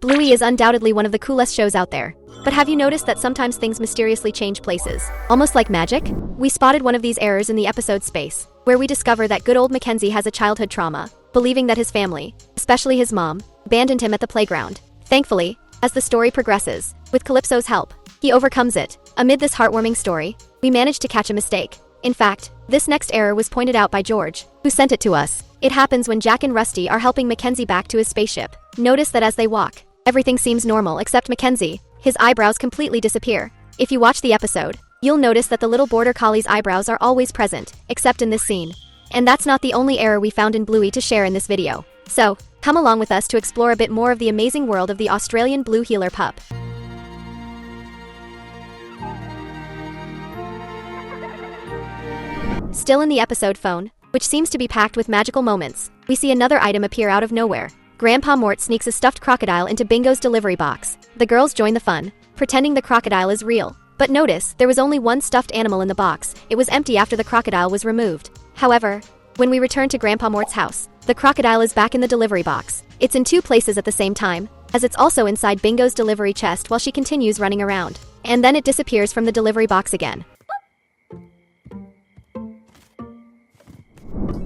Bluey is undoubtedly one of the coolest shows out there. But have you noticed that sometimes things mysteriously change places? Almost like magic? We spotted one of these errors in the episode Space, where we discover that good old Mackenzie has a childhood trauma, believing that his family, especially his mom, abandoned him at the playground. Thankfully, as the story progresses, with Calypso's help, he overcomes it. Amid this heartwarming story, we managed to catch a mistake. In fact, this next error was pointed out by George, who sent it to us. It happens when Jack and Rusty are helping Mackenzie back to his spaceship. Notice that as they walk, everything seems normal except Mackenzie. His eyebrows completely disappear. If you watch the episode, you'll notice that the little border collie's eyebrows are always present, except in this scene. And that's not the only error we found in Bluey to share in this video. So, come along with us to explore a bit more of the amazing world of the Australian blue heeler pup. Still in the episode phone, which seems to be packed with magical moments, we see another item appear out of nowhere. Grandpa Mort sneaks a stuffed crocodile into Bingo's delivery box. The girls join the fun, pretending the crocodile is real. But notice, there was only one stuffed animal in the box. It was empty after the crocodile was removed. However, when we return to Grandpa Mort's house, the crocodile is back in the delivery box. It's in two places at the same time, as it's also inside Bingo's delivery chest while she continues running around. And then it disappears from the delivery box again.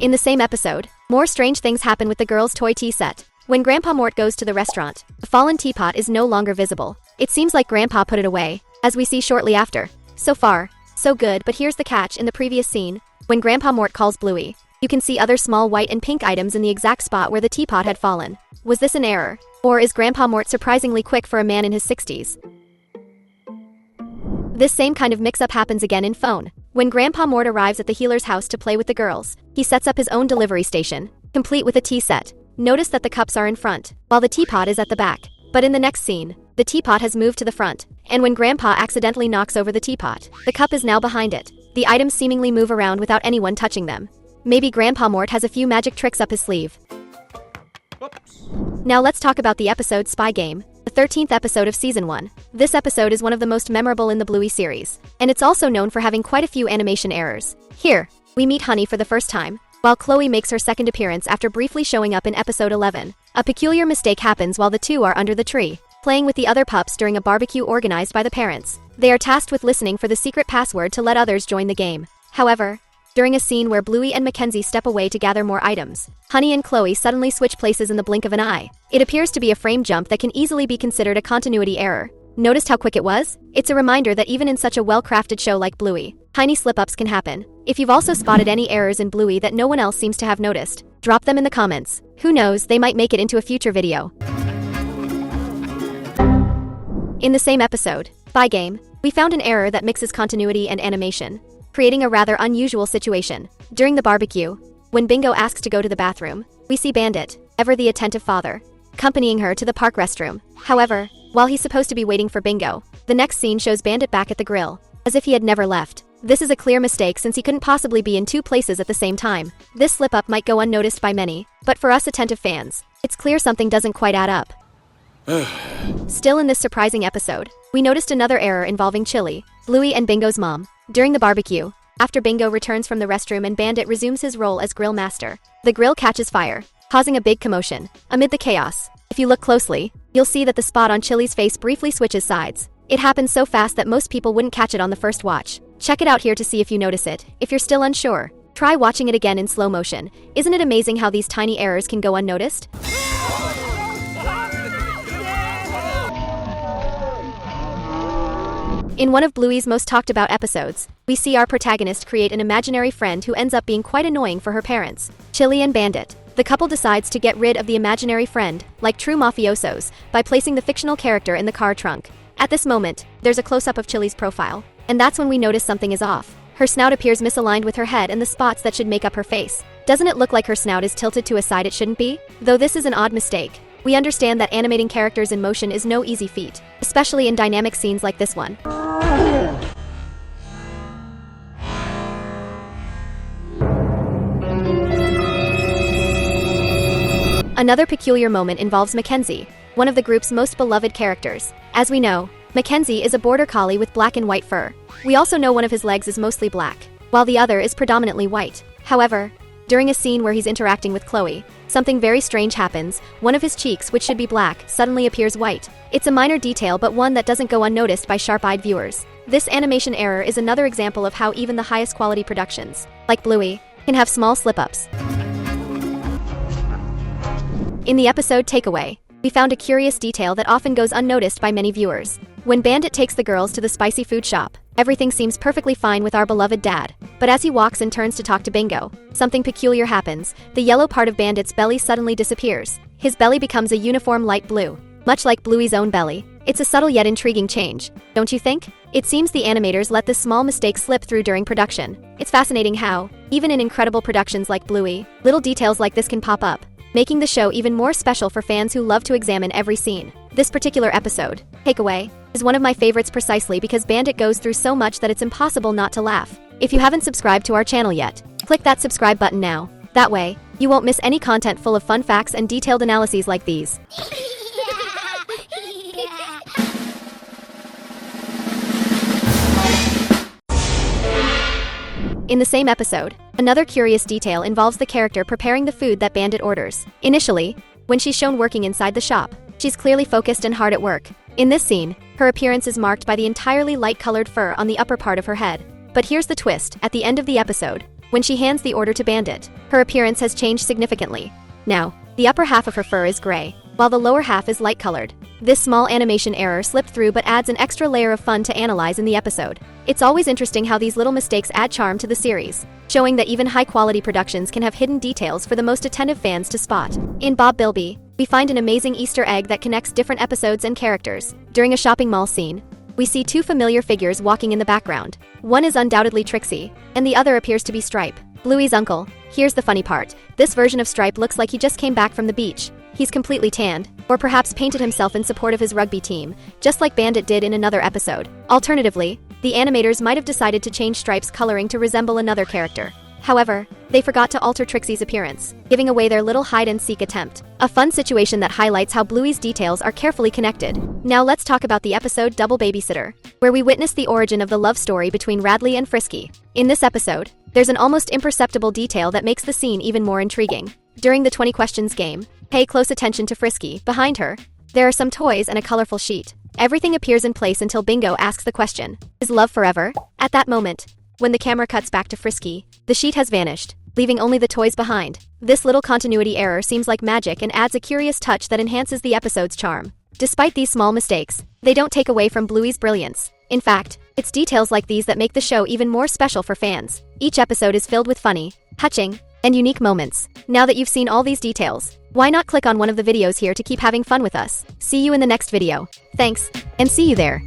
In the same episode, more strange things happen with the girls' toy tea set. When Grandpa Mort goes to the restaurant, the fallen teapot is no longer visible. It seems like Grandpa put it away, as we see shortly after. So far, so good, but here's the catch. In the previous scene, when Grandpa Mort calls Bluey, you can see other small white and pink items in the exact spot where the teapot had fallen. Was this an error? Or is Grandpa Mort surprisingly quick for a man in his 60s? This same kind of mix-up happens again in Phone. When Grandpa Mort arrives at the healer's house to play with the girls, he sets up his own delivery station, complete with a tea set. Notice that the cups are in front, while the teapot is at the back. But in the next scene, the teapot has moved to the front, and when Grandpa accidentally knocks over the teapot, the cup is now behind it. The items seemingly move around without anyone touching them. Maybe Grandpa Mort has a few magic tricks up his sleeve. Oops. Now let's talk about the episode Spy Game, the 13th episode of Season 1. This episode is one of the most memorable in the Bluey series, and it's also known for having quite a few animation errors. Here, we meet Honey for the first time, while Chloe makes her second appearance after briefly showing up in episode 11. A peculiar mistake happens while the two are under the tree, playing with the other pups during a barbecue organized by the parents. They are tasked with listening for the secret password to let others join the game. However, during a scene where Bluey and Mackenzie step away to gather more items, Honey and Chloe suddenly switch places in the blink of an eye. It appears to be a frame jump that can easily be considered a continuity error. Noticed how quick it was? It's a reminder that even in such a well-crafted show like Bluey, tiny slip-ups can happen. If you've also spotted any errors in Bluey that no one else seems to have noticed, drop them in the comments. Who knows, they might make it into a future video. In the same episode, Spy Game, we found an error that mixes continuity and animation, creating a rather unusual situation. During the barbecue, when Bingo asks to go to the bathroom, we see Bandit, ever the attentive father, accompanying her to the park restroom. However, while he's supposed to be waiting for Bingo, the next scene shows Bandit back at the grill, as if he had never left. This is a clear mistake since he couldn't possibly be in two places at the same time. This slip-up might go unnoticed by many, but for us attentive fans, it's clear something doesn't quite add up. Still in this surprising episode, we noticed another error involving Chili, Bluey and Bingo's mom. During the barbecue, after Bingo returns from the restroom and Bandit resumes his role as grill master, the grill catches fire, causing a big commotion. Amid the chaos, if you look closely, you'll see that the spot on Chili's face briefly switches sides. It happens so fast that most people wouldn't catch it on the first watch. Check it out here to see if you notice it. If you're still unsure, try watching it again in slow motion. Isn't it amazing how these tiny errors can go unnoticed? In one of Bluey's most talked about episodes, we see our protagonist create an imaginary friend who ends up being quite annoying for her parents, Chili and Bandit. The couple decides to get rid of the imaginary friend, like true mafiosos, by placing the fictional character in the car trunk. At this moment, there's a close-up of Chili's profile, and that's when we notice something is off. Her snout appears misaligned with her head and the spots that should make up her face. Doesn't it look like her snout is tilted to a side it shouldn't be? Though this is an odd mistake, we understand that animating characters in motion is no easy feat, especially in dynamic scenes like this one. Another peculiar moment involves Mackenzie, one of the group's most beloved characters. As we know, Mackenzie is a border collie with black and white fur. We also know one of his legs is mostly black, while the other is predominantly white. However, during a scene where he's interacting with Chloe, something very strange happens. One of his cheeks, which should be black, suddenly appears white. It's a minor detail but one that doesn't go unnoticed by sharp-eyed viewers. This animation error is another example of how even the highest quality productions, like Bluey, can have small slip-ups. In the episode Takeaway, we found a curious detail that often goes unnoticed by many viewers. When Bandit takes the girls to the spicy food shop, everything seems perfectly fine with our beloved dad. But as he walks and turns to talk to Bingo, something peculiar happens. The yellow part of Bandit's belly suddenly disappears. His belly becomes a uniform light blue, much like Bluey's own belly. It's a subtle yet intriguing change, don't you think? It seems the animators let this small mistake slip through during production. It's fascinating how, even in incredible productions like Bluey, little details like this can pop up, making the show even more special for fans who love to examine every scene. This particular episode, Takeaway, is one of my favorites precisely because Bandit goes through so much that it's impossible not to laugh. If you haven't subscribed to our channel yet, click that subscribe button now. That way, you won't miss any content full of fun facts and detailed analyses like these. In the same episode, another curious detail involves the character preparing the food that Bandit orders. Initially, when she's shown working inside the shop, she's clearly focused and hard at work. In this scene, her appearance is marked by the entirely light-colored fur on the upper part of her head. But here's the twist: at the end of the episode, when she hands the order to Bandit, her appearance has changed significantly. Now, the upper half of her fur is gray, while the lower half is light-colored. This small animation error slipped through but adds an extra layer of fun to analyze in the episode. It's always interesting how these little mistakes add charm to the series, showing that even high-quality productions can have hidden details for the most attentive fans to spot. In Bob Bilby, we find an amazing Easter egg that connects different episodes and characters. During a shopping mall scene, we see two familiar figures walking in the background. One is undoubtedly Trixie, and the other appears to be Stripe, Bluey's uncle. Here's the funny part: this version of Stripe looks like he just came back from the beach. He's completely tanned, or perhaps painted himself in support of his rugby team, just like Bandit did in another episode. Alternatively, the animators might have decided to change Stripe's coloring to resemble another character. However, they forgot to alter Trixie's appearance, giving away their little hide-and-seek attempt. A fun situation that highlights how Bluey's details are carefully connected. Now let's talk about the episode Double Babysitter, where we witness the origin of the love story between Radley and Frisky. In this episode, there's an almost imperceptible detail that makes the scene even more intriguing. During the 20 questions game, pay close attention to Frisky. Behind her, there are some toys and a colorful sheet. Everything appears in place until Bingo asks the question, "Is love forever?" At that moment, when the camera cuts back to Frisky, the sheet has vanished, leaving only the toys behind. This little continuity error seems like magic and adds a curious touch that enhances the episode's charm. Despite these small mistakes, they don't take away from Bluey's brilliance. In fact, it's details like these that make the show even more special for fans. Each episode is filled with funny, touching, and unique moments. Now that you've seen all these details, why not click on one of the videos here to keep having fun with us? See you in the next video. Thanks, and see you there.